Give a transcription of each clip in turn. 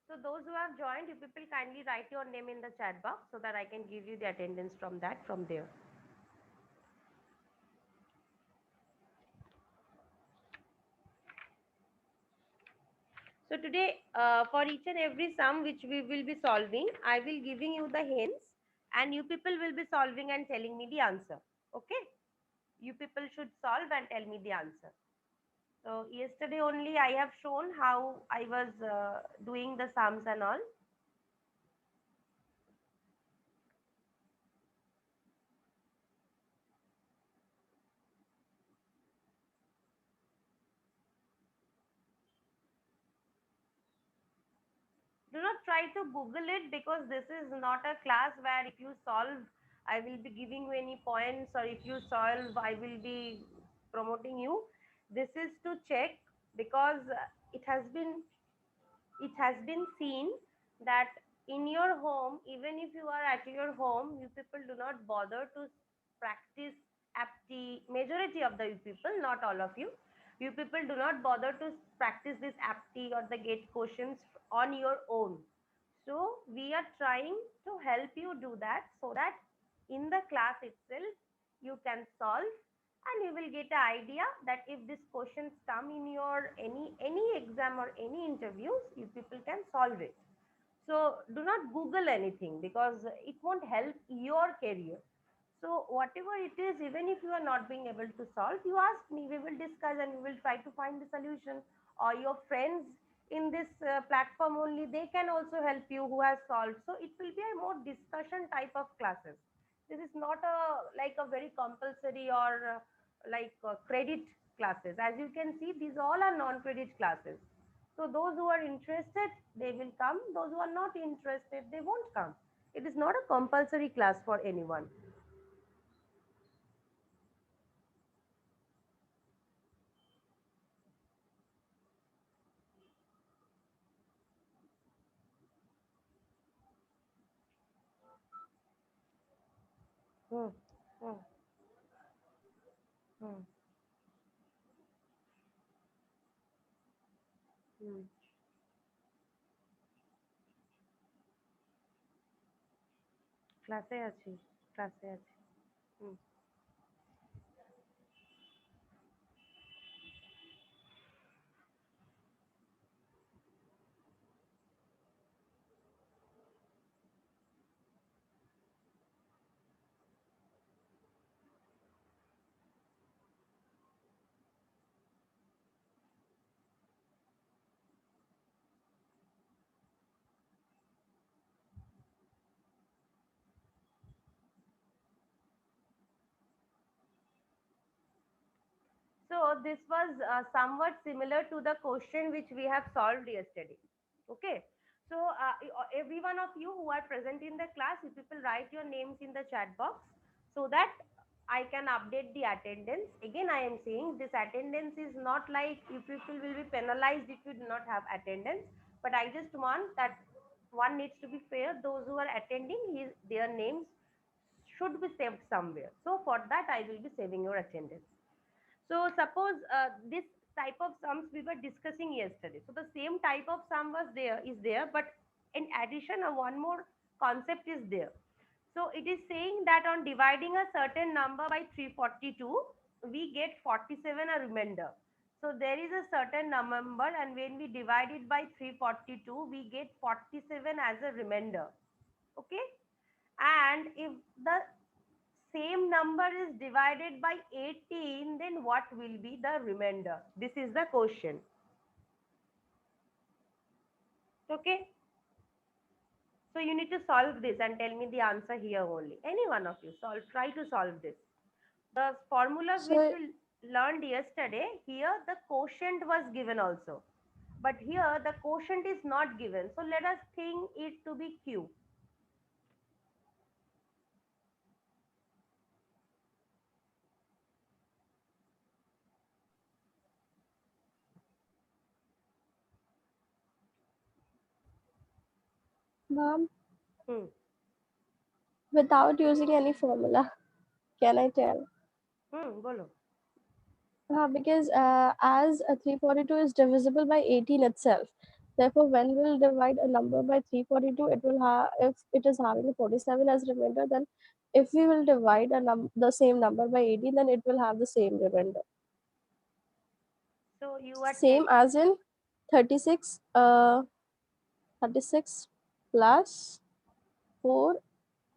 So those who have joined, you people kindly write your name in the chat box so that I can give you the attendance from there. So today, for each and every sum which we will be solving, I will giving you the hints, and you people will be solving and telling me the answer. Okay? You people should solve and tell me the answer. So yesterday only I have shown how I was doing the sums and all. Do not try to Google it, because this is not a class where if you solve, I will be giving you any points, or if you solve, I will be promoting you. This is to check, because it has been seen that in your home, even if you are at your home, you people do not bother to practice apti. Majority of the you people, not all of you, you people do not bother to practice this apti or the gate questions on your own. So we are trying to help you do that, so that in the class itself you can solve, and you will get an idea that if these questions come in your any exam or any interviews, you people can solve it. So do not Google anything, because it won't help your career. So whatever it is, even if you are not being able to solve, you ask me, we will discuss and we will try to find the solution. Or your friends in this platform only, they can also help you who has solved. So it will be a more discussion type of classes. This is not a like a very compulsory or credit classes. As you can see, these all are non-credit classes. So those who are interested, they will come. Those who are not interested, they won't come. It is not a compulsory class for anyone. Hmm. Hmm. Hmm. Hmm. ক্লাসে আছি ক্লাসে আছি হুম So this was somewhat similar to the question which we have solved yesterday. Okay. So every one of you who are present in the class, you people write your names in the chat box, so that I can update the attendance. Again, I am saying this attendance is not like you people will be penalized if you do not have attendance. But I just want that one needs to be fair. Those who are attending, their names should be saved somewhere. So for that, I will be saving your attendance. So suppose this type of sums we were discussing yesterday. So the same type of sum is there, but in addition, one more concept is there. So it is saying that on dividing a certain number by 342, we get 47 a remainder. So there is a certain number, and when we divide it by 342, we get 47 as a remainder. Okay, and if the same number is divided by 18, then what will be the remainder? This is the question. Okay. So you need to solve this and tell me the answer here only. Any one of you try to solve this. The formulas which So we learned yesterday, here the quotient was given also. But here the quotient is not given. So let us think it to be Q. ma'am, Hmm. without using any formula, can I tell? Hmm. Bolo. Because as 342 is divisible by 18 itself, therefore when we'll divide a number by 342, it will have, if it is having a 47 as remainder, then if we will divide the same number by 18, then it will have the same remainder. So you are Same as in 36, 36 plus 4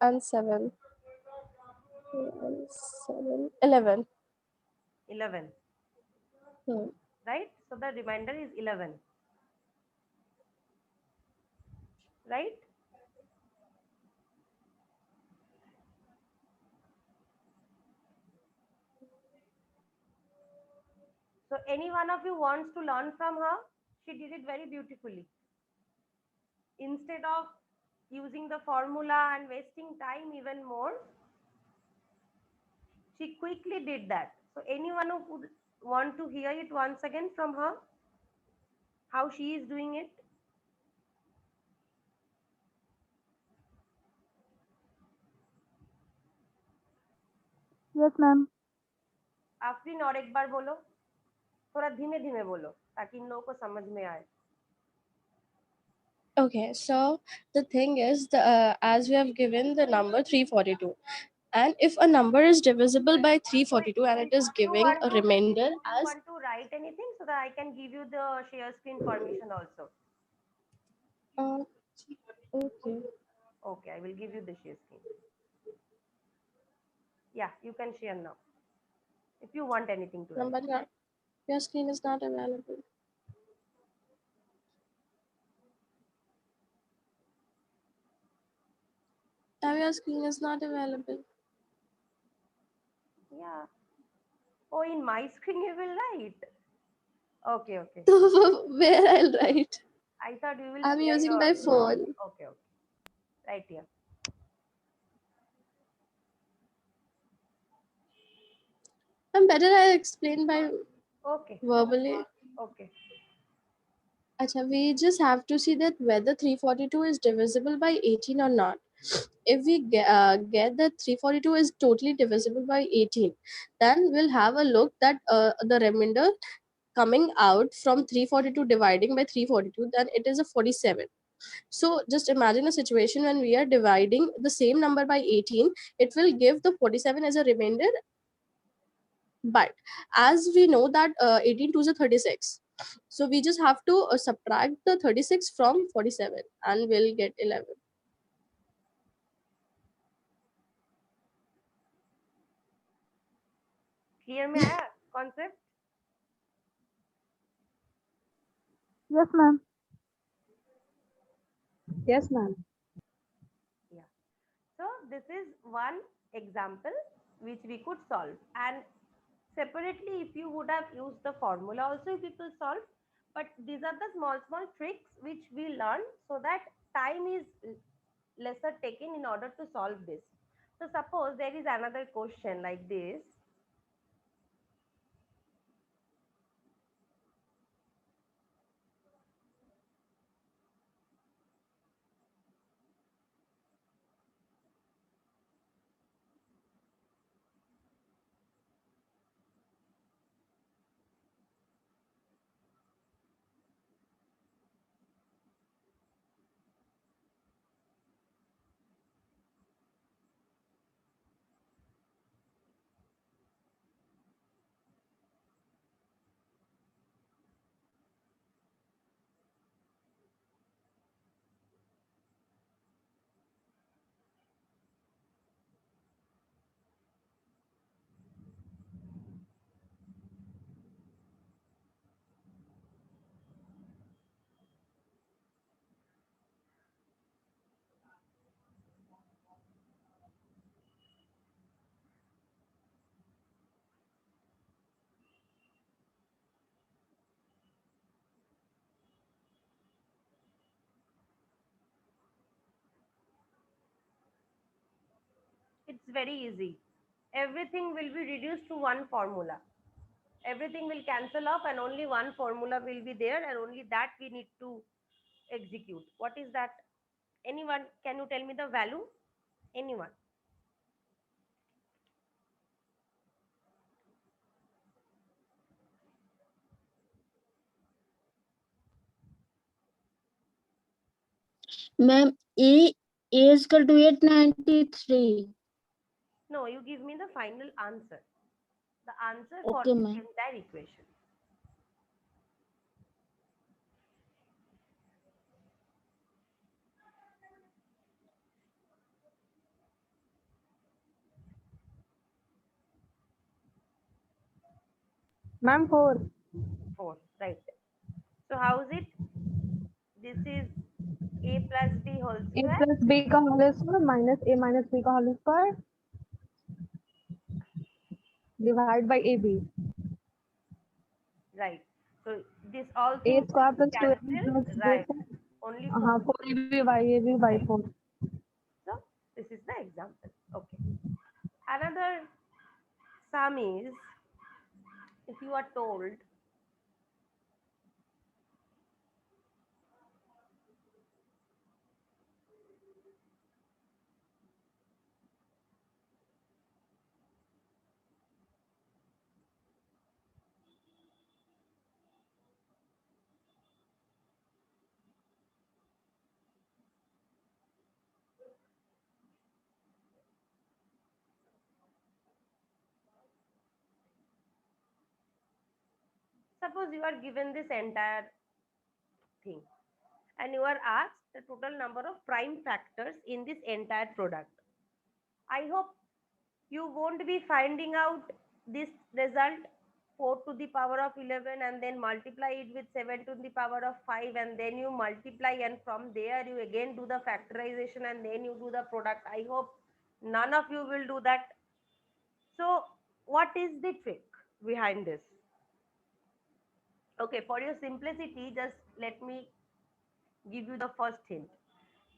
and 7. 4 and 7, 11. 11, Hmm. right? So the remainder is 11, right? So any one of you wants to learn from her? She did it very beautifully. Instead of using the formula and wasting time even more, she quickly did that. So anyone who would want to hear it once again from her, how she is doing it? Yes, ma'am. Afreen और एक बार बोलो, थोड़ा धीमे धीमे बोलो ताकि इन लोगों को समझ में आए. Okay, so the thing is, as we have given the number 342, and if a number is divisible by 342 and it is giving a remainder Do you as want to write anything so that I can give you the share screen permission also? uh, okay, Okay, I will give you the share screen. Yeah, you can share now if you want anything to write. number your screen is not available. Now your screen is not available. Yeah. Oh, in my screen you will write. Okay, okay. So where I'll write? I thought you will I'm share using your. my phone. Okay, okay. Right here. I'm better I explain by Okay, verbally. okay. Acha, we just have to see that whether 342 is divisible by 18 or not. If we get that 342 is totally divisible by 18, then we'll have a look that the remainder coming out from 342 dividing by 342, then it is a 47. So just imagine a situation when we are dividing the same number by 18, it will give the 47 as a remainder. But as we know that 18 to the 36, so we just have to subtract the 36 from 47 and we'll get 11. Clear में आया concept? Yes, ma'am. Yes, ma'am. Yeah. So this is one example which we could solve. And separately, if you would have used the formula also, people solve. But these are the small, small tricks which we learn so that time is lesser taken in order to solve this. So suppose there is another question like this. It's very easy. Everything will be reduced to one formula. Everything will cancel off and only one formula will be there and only that we need to execute. What is that? Anyone, can you tell me the value? Anyone? Ma'am, A is equal to 893. No, you give me the final answer. The answer for Okay, the ma'am. entire equation. Ma'am, 4. 4, right? So how is it? This is a plus b whole A square, plus B का whole square minus A minus B का whole square divide by AB. right? So this all A things square will plus 2AB cancel, plus right? this. Only 4. 4AB by AB by 4. So this is the example. Okay. Another sum is, if you are told suppose you are given this entire thing and you are asked the total number of prime factors in this entire product. I hope you won't be finding out this result 4 to the power of 11 and then multiply it with 7 to the power of 5 and then you multiply and from there you again do the factorization and then you do the product. I hope none of you will do that. So what is the trick behind this? Okay, for your simplicity, just let me give you the first hint.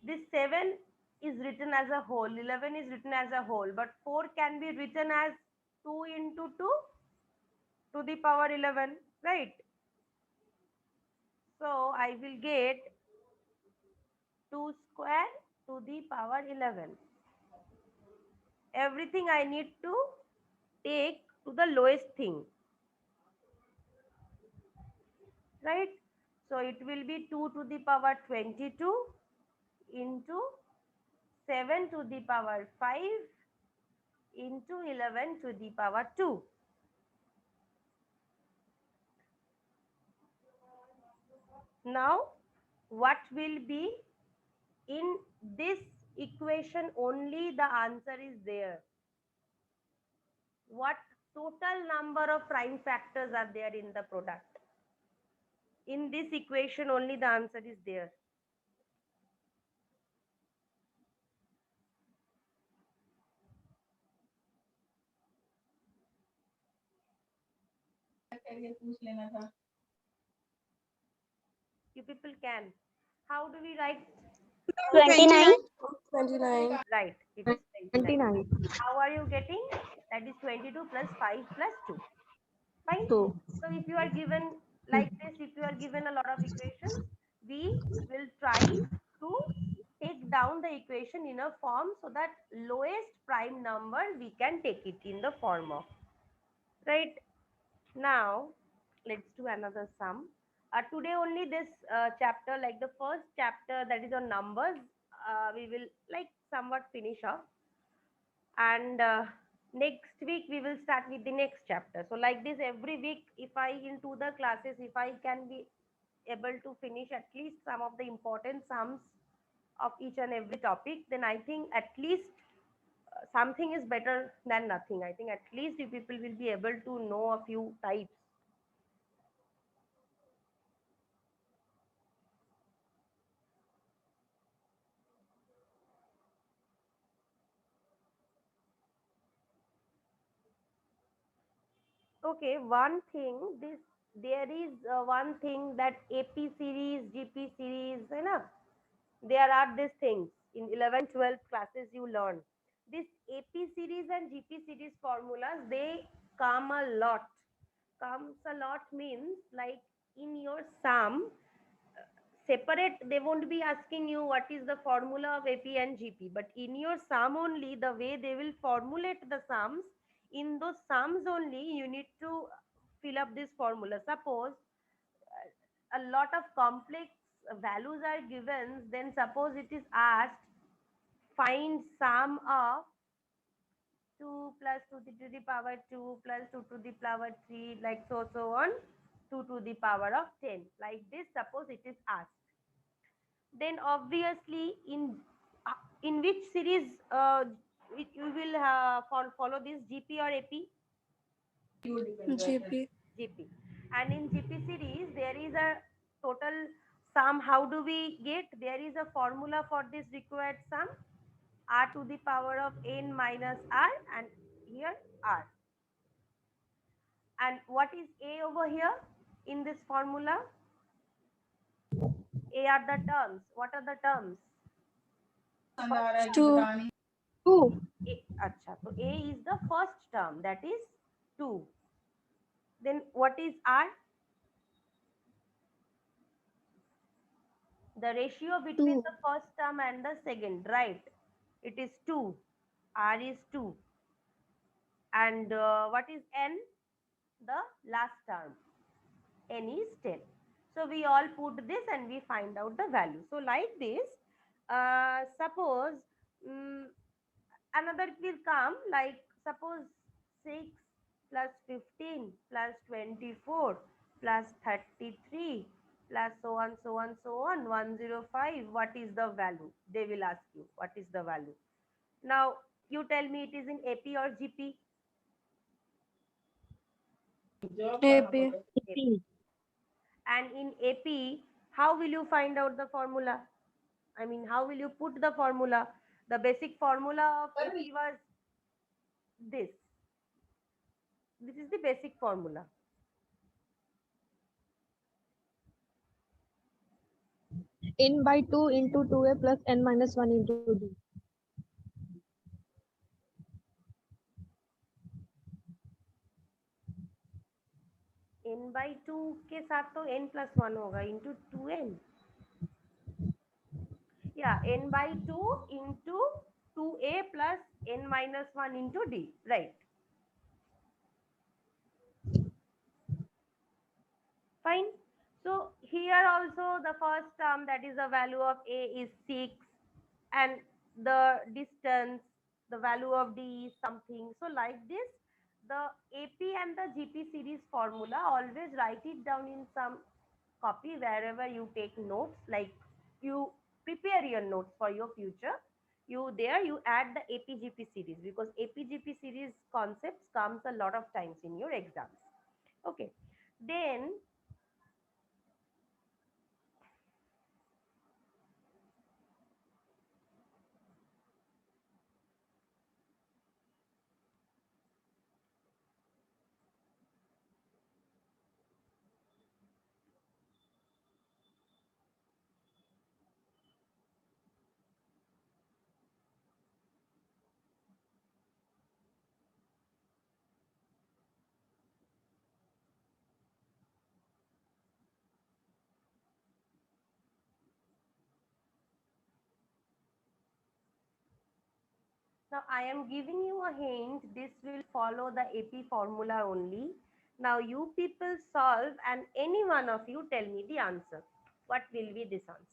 This 7 is written as a whole, 11 is written as a whole, but 4 can be written as 2 into 2 to the power 11, right? So I will get 2 square to the power 11. Everything I need to take to the lowest thing, right? So it will be 2 to the power 22 into 7 to the power 5 into 11 to the power 2. Now, what will be in this equation? Only the answer is there. What total number of prime factors are there in the product? In this equation, only the answer is there. You people can. How do we write? 29. 29. Right, it is 29. 29. How are you getting? That is 22 plus 5 plus 2. Fine. 2. So if you are given like this, if you are given a lot of equations, we will try to take down the equation in a form so that lowest prime number we can take it in the form of. Right. Now, let's do another sum. Today only this chapter, like the first chapter that is on numbers, we will like somewhat finish off. And next week we will start with the next chapter. So like this every week, if I into the classes, if I can be able to finish at least some of the important sums of each and every topic, then I think at least something is better than nothing. I think at least you people will be able to know a few types. Okay, one thing, this there is one thing that AP series, GP series, you know, there are these things in 11 12 classes you learn. This AP series and GP series formulas, they come a lot. Comes a lot means like in your sum, separate, they won't be asking you what is the formula of AP and GP, but in your sum only, the way they will formulate the sums, in those sums only you need to fill up this formula. Suppose a lot of complex values are given, then suppose it is asked, find sum of 2 plus 2 to the power 2 plus 2 to the power 3, like so on, 2 to the power of 10. Like this, suppose it is asked. Then obviously in which series you will follow this, GP or AP? GP. GP. And in GP series, there is a total sum. How do we get? There is a formula for this required sum, r to the power of n minus r, and here r. And what is a over here in this formula? A are the terms. What are the terms? 2. 2. Acha. So a is the first term, that is 2. Then what is r? The ratio between 2. the first term and the second, right? It is 2. R is 2. And what is n? The last term. N is 10. So we all put this and we find out the value. So like this, suppose another will come, like suppose 6 plus 15 plus 24 plus 33 plus so on, so on, so on, 105. What is the value? They will ask you, what is the value? Now, you tell me, it is in AP or GP? AP. AP. And in AP, how will you find out the formula? I mean, how will you put the formula? The basic formula of AP was this. This is the basic formula. N by 2 into 2a plus n minus 1 into d. n by 2 के साथ तो n plus 1 होगा into 2n. Yeah, n by 2 into 2a plus n minus 1 into d. Right. Fine. So here also the first term, that is the value of a is 6, and the distance, the value of d is something. So like this, the AP and the GP series formula, always write it down in some copy wherever you take notes, like you prepare your notes for your future. You add the AP-GP series, because AP-GP series concepts comes a lot of times in your exams. Okay. Then now I am giving you a hint. This will follow the AP formula only. Now you people solve, and any one of you tell me the answer. What will be this answer?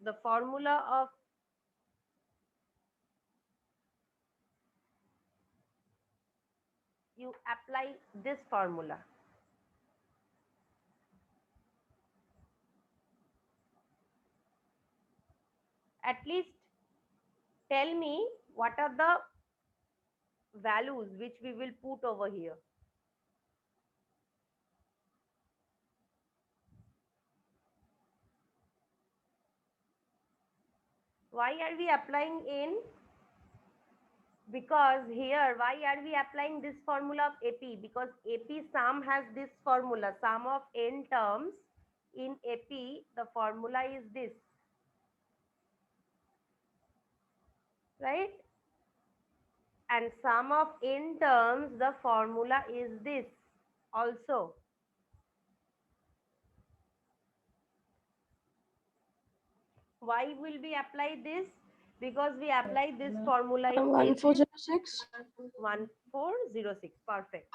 The formula of you apply this formula. At least tell me what are the values which we will put over here. Why are we applying n? Because here, why are we applying this formula of AP? Because AP sum has this formula, sum of n terms. In AP, the formula is this, right? And sum of n terms, the formula is this also. Why will we apply this? because we apply this formula in 1406. 1406. Perfect.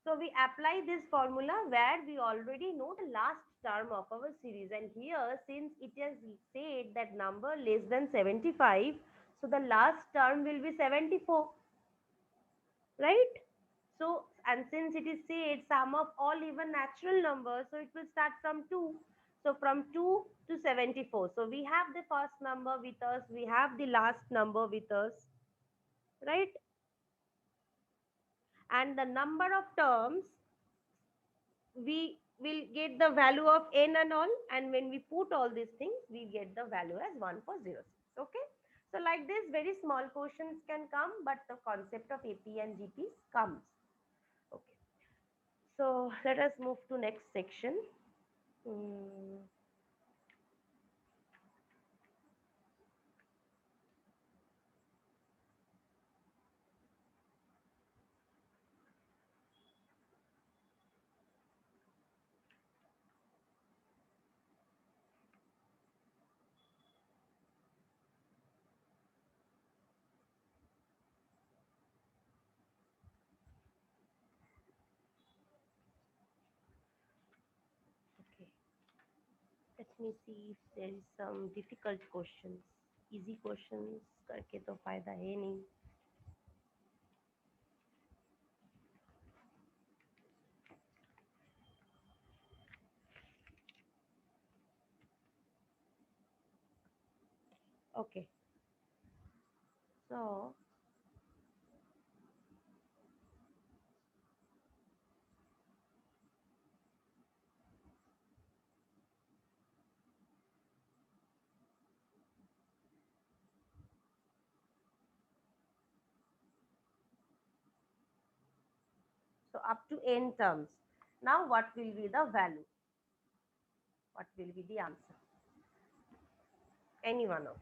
So we apply this formula where we already know the last term of our series, and here since it has said that number less than 75, so the last term will be 74, right? So, and since it is said sum of all even natural numbers, so it will start from 2. So from 2 to 74. So we have the first number with us, we have the last number with us, right? And the number of terms, we will get the value of n and all, and when we put all these things, we get the value as 1406. Okay. So like this, very small questions can come, but the concept of AP and GP comes. Okay. So let us move to next section. Hmm. Okay. Let me see if there is some difficult questions. Easy questions करके तो फायदा है नहीं. Okay. So up to n terms. Now what will be the value? What will be the answer? Any one of you.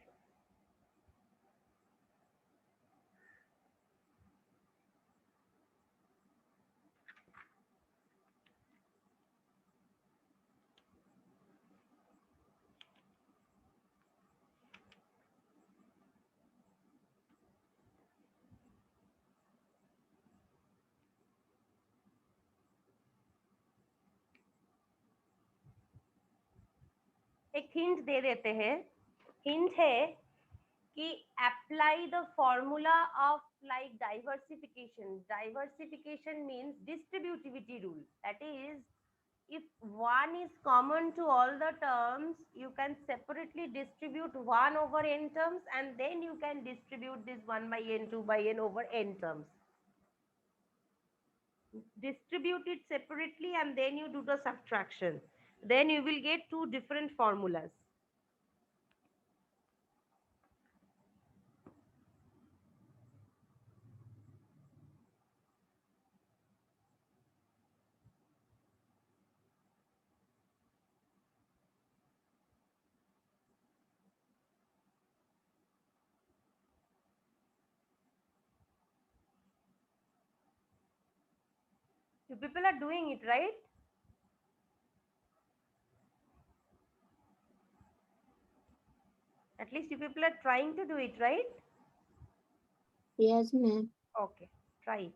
एक hint दे देते हैं. Hint है कि apply the formula of like diversification. Diversification means distributivity rule. That is, if one is common to all the terms, you can separately distribute 1 over n terms, and then you can distribute this 1 by n, 2 by n over n terms. Distribute it separately and then you do the subtraction. Then you will get two different formulas. You people are doing it, right? At least you people are trying to do it, right? Yes, ma'am. Okay, try it.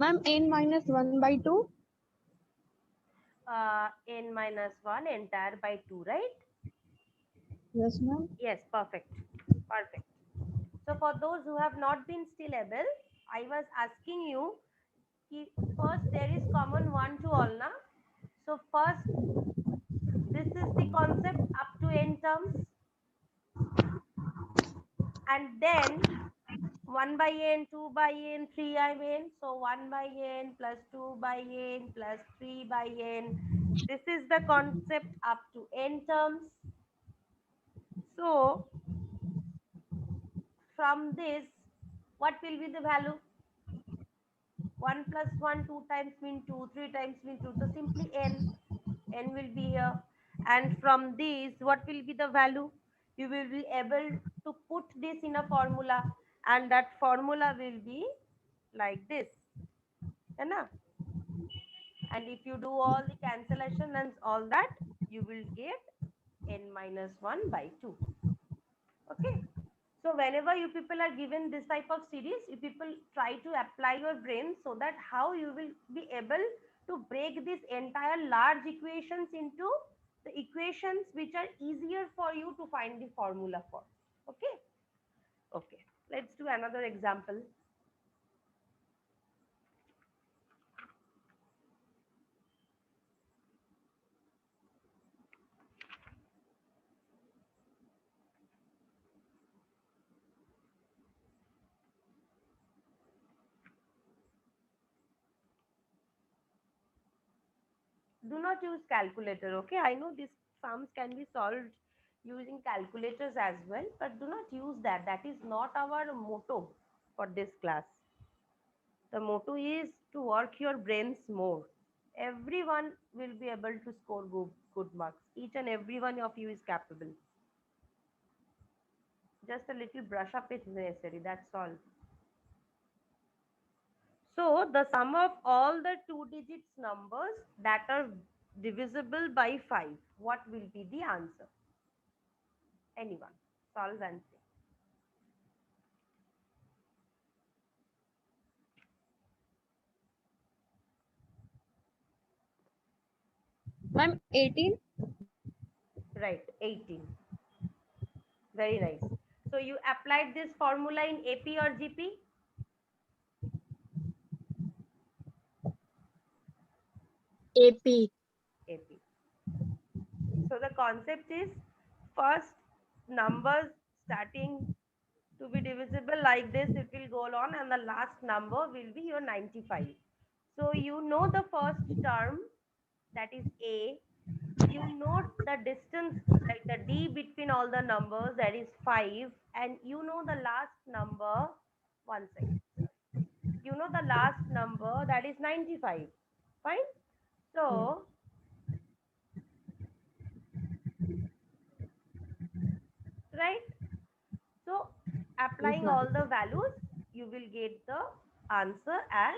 Ma'am, n minus 1 by 2. N minus 1 entire by 2, right? Yes, ma'am. Yes, perfect. Perfect. So for those who have not been still able, I was asking you, first there is common 1 to all, na? So first, this is the concept up to n terms. And then 1 by n, 2 by n, 3 by n. So 1 by n plus 2 by n plus 3 by n. This is the concept up to n terms. So from this, what will be the value? 1 plus 1, 2 times mean 2, 3 times mean 2. So simply n will be here. And from this, what will be the value? You will be able to put this in a formula, and that formula will be like this. है ना? And if you do all the cancellation and all that, you will get n minus 1 by 2. Okay. So whenever you people are given this type of series, you people try to apply your brain so that how you will be able to break this entire large equations into the equations which are easier for you to find the formula for. Okay. Okay. Let's do another example. Do not use calculator. Okay, I know these sums can be solved using calculators as well, but do not use that. That is not our motto for this class. The motto is to work your brains more. Everyone will be able to score good marks. Each and every one of you is capable. Just a little brush up is necessary, that's all. So the sum of all the two digits numbers that are divisible by 5, what will be the answer? Anyone? Solve and say. Ma'am, 18. Right, 18. Very nice. So you applied this formula in AP or GP? AP. AP. So the concept is first numbers starting to be divisible like this, it will go on, and the last number will be your 95. So you know the first term, that is A. You know the distance, like the D between all the numbers, that is 5. And you know the last number, one second, sorry. You know the last number, that is 95. Fine. So right, so applying Yes, all the values, you will get the answer as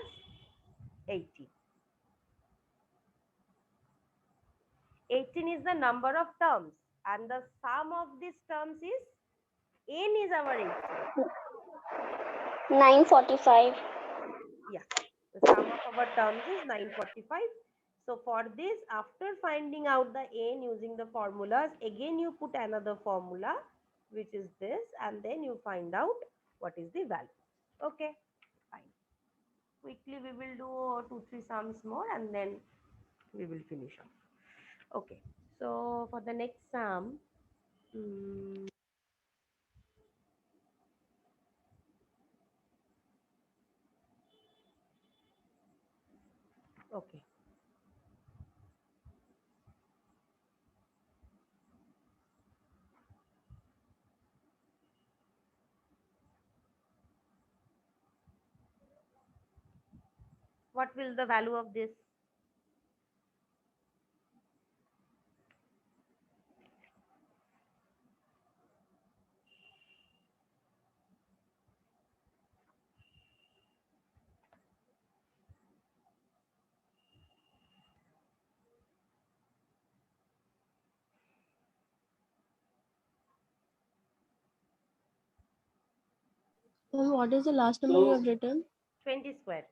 18. 18 is the number of terms, and the sum of these terms is n is our 18. 945. Yeah, the sum of our terms is 945. So for this, after finding out the n using the formulas, again you put another formula, which is this, and then you find out what is the value. Okay, fine. Quickly we will do 2-3 sums more, and then we will finish off. Okay, so for the next sum, okay. What will the value of this? What is the last number you have written? 20 square.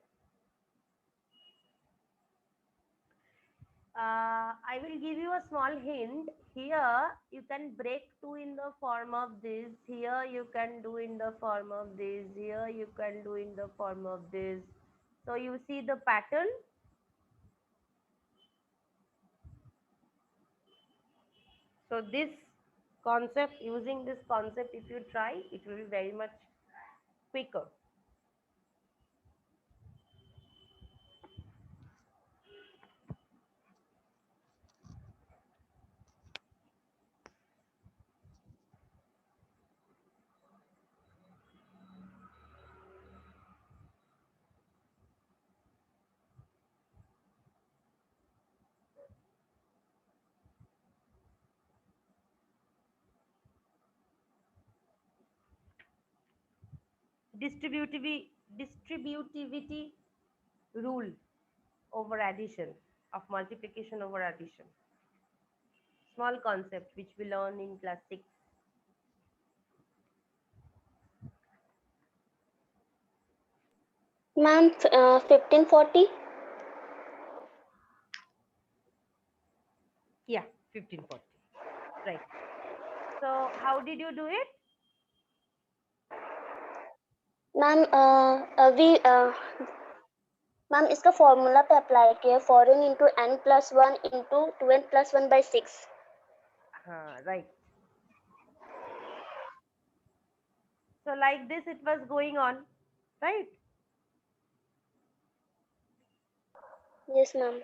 I will give you a small hint. Here you can break 2 in the form of this. Here you can do in the form of this. Here you can do in the form of this. So you see the pattern. So this concept, using this concept, if you try, it will be very much quicker. distributivity rule over addition, of multiplication over addition. Small concept which we learn in class 6. Ma'am, 1540. Yeah, 1540. Right. So how did you do it? Ma'am ma'am इसका formula पे apply किया 4n into n plus 1 into 2n plus 1 by 6. Right. So like this it was going on, right? Yes, ma'am.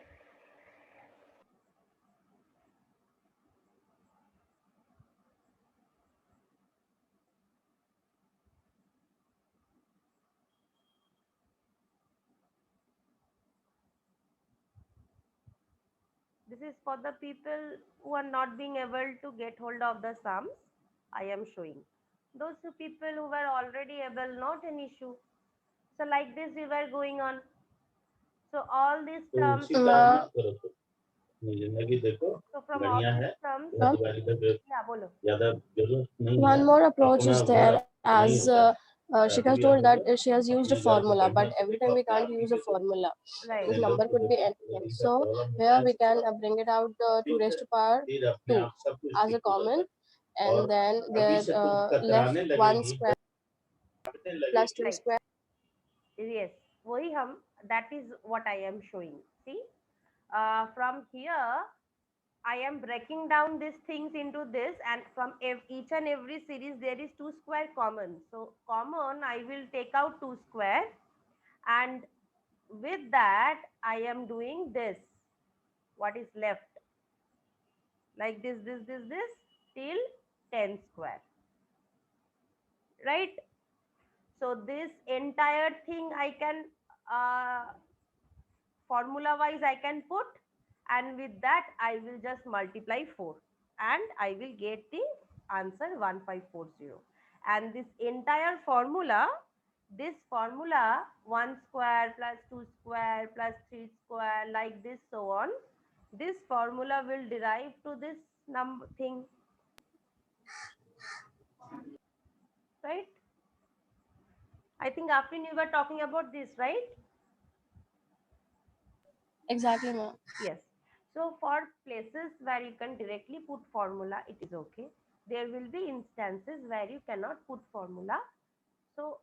This is for the people who are not being able to get hold of the sums. I am showing. Those two people who were already able, not an issue. So like this we were going on. So all these terms. So from all these terms. Yeah, bolo. One more approach is there, as Shikha told that she has used a formula, but every time we can't use a formula. Right. This number could be anything. So here we can bring it out 2 raised to power 2 as a common, and then there left 1 square plus 2 Right. square. Yes. वही हम. That is what I am showing. See, from here I am breaking down these things into this, and from each and every series there is 2 square common. So common I will take out 2 square, and with that I am doing this. What is left? Like this till 10 square. Right? So this entire thing I can formula wise I can put, and with that I will just multiply 4 and I will get the answer 1540. And this entire formula, this formula 1 square plus 2 square plus 3 square, like this, so on, this formula will derive to this number thing, right? I think Afrin, you were talking about this, right? Exactly, ma'am. Yes. So for places where you can directly put formula, it is okay. There will be instances where you cannot put formula. So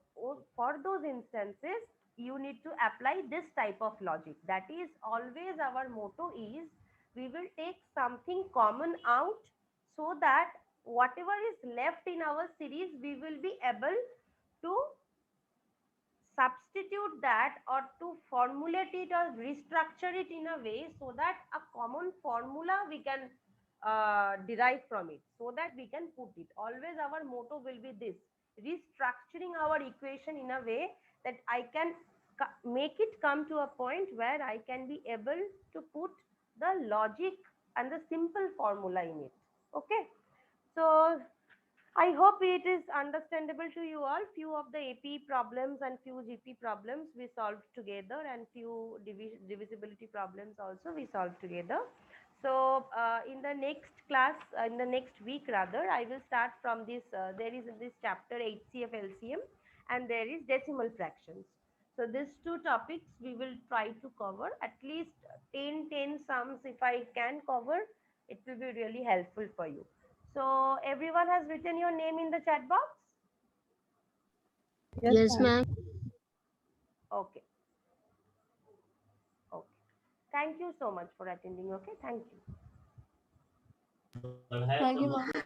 for those instances, you need to apply this type of logic. That is always our motto is we will take something common out, so that whatever is left in our series, we will be able to substitute that or to formulate it or restructure it in a way so that a common formula we can derive from it, so that we can put it. Always our motto will be this: restructuring our equation in a way that I can make it come to a point where I can be able to put the logic and the simple formula in it. Okay. So I hope it is understandable to you all. Few of the AP problems and few GP problems we solved together, and few divisibility problems also we solved together. So in the next class, in the next week rather, I will start from this. There is this chapter HCF LCM, and there is decimal fractions. So these two topics we will try to cover at least 10 sums. If I can cover, it will be really helpful for you. So everyone has written your name in the chat box? Yes, ma'am. Okay. Okay. Thank you so much for attending. Okay. Thank you. Thank you, ma'am.